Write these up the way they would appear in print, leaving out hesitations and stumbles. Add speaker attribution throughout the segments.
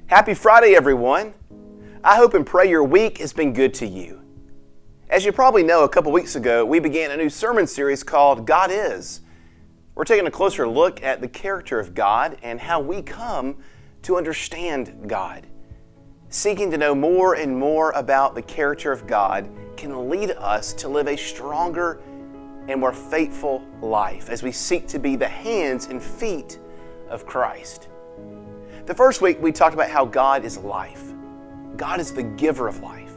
Speaker 1: Happy Friday, everyone. I hope and pray your week has been good to you. As you probably know, a couple weeks ago, we began a new sermon series called God Is. We're taking a closer look at the character of God and how we come to understand God. Seeking to know more and more about the character of God can lead us to live a stronger and more faithful life as we seek to be the hands and feet of Christ. The first week we talked about how God is life. God is the giver of life.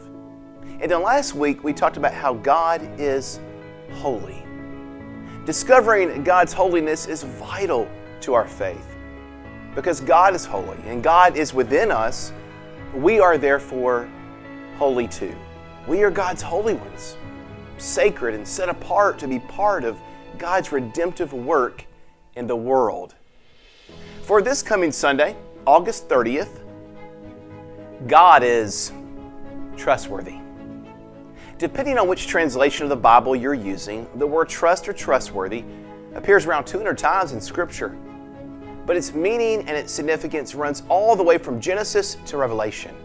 Speaker 1: And then last week we talked about how God is holy. Discovering God's holiness is vital to our faith. Because God is holy and God is within us, we are therefore holy too. We are God's holy ones, sacred and set apart to be part of God's redemptive work in the world. For this coming Sunday, August 30th, God is trustworthy. Depending on which translation of the Bible you're using, the word trust or trustworthy appears around 200 times in Scripture. But its meaning and its significance runs all the way from Genesis to Revelation.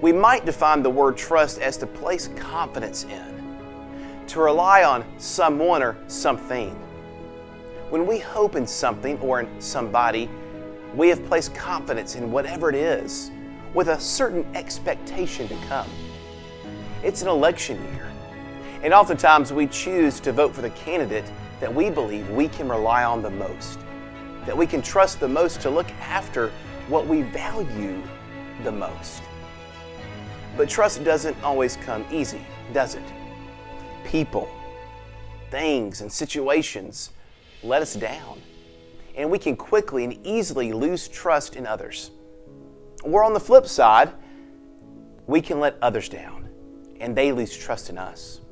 Speaker 1: We might define the word trust as to place confidence in, to rely on someone or something. When we hope in something or in somebody, we have placed confidence in whatever it is, with a certain expectation to come. It's an election year, and oftentimes we choose to vote for the candidate that we believe we can rely on the most, that we can trust the most to look after what we value the most. But trust doesn't always come easy, does it? People, things, and situations let us down, and we can quickly and easily lose trust in others. Or on the flip side, we can let others down, and they lose trust in us.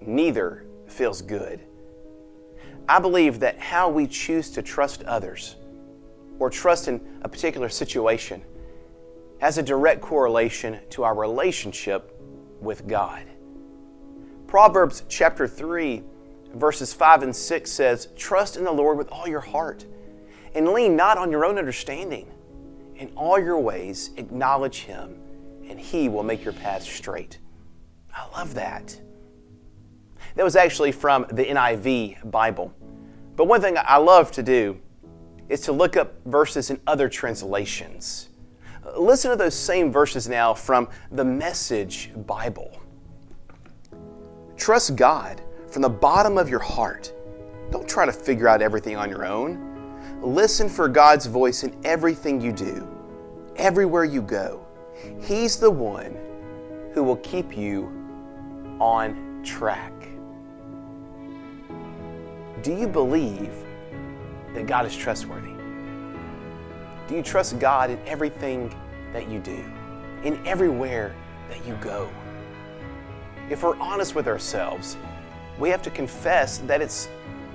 Speaker 1: Neither feels good. I believe that how we choose to trust others or trust in a particular situation has a direct correlation to our relationship with God. Proverbs chapter 3, verses 5 and 6 says, "Trust in the Lord with all your heart, and lean not on your own understanding. In all your ways acknowledge Him, and He will make your paths straight." I love that. That was actually from the NIV Bible. But one thing I love to do is to look up verses in other translations. Listen to those same verses now from the Message Bible. Trust God from the bottom of your heart. Don't try to figure out everything on your own. Listen for God's voice in everything you do, everywhere you go. He's the one who will keep you on track. Do you believe that God is trustworthy? Do you trust God in everything that you do, in everywhere that you go? If we're honest with ourselves, we have to confess that it's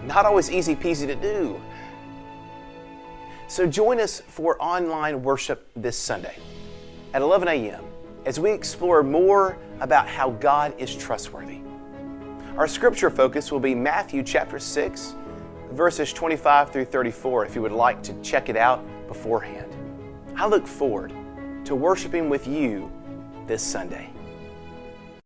Speaker 1: not always easy peasy to do. So join us for online worship this Sunday at 11 a.m. as we explore more about how God is trustworthy. Our scripture focus will be Matthew chapter 6, verses 25 through 34, if you would like to check it out beforehand. I look forward to worshiping with you this Sunday.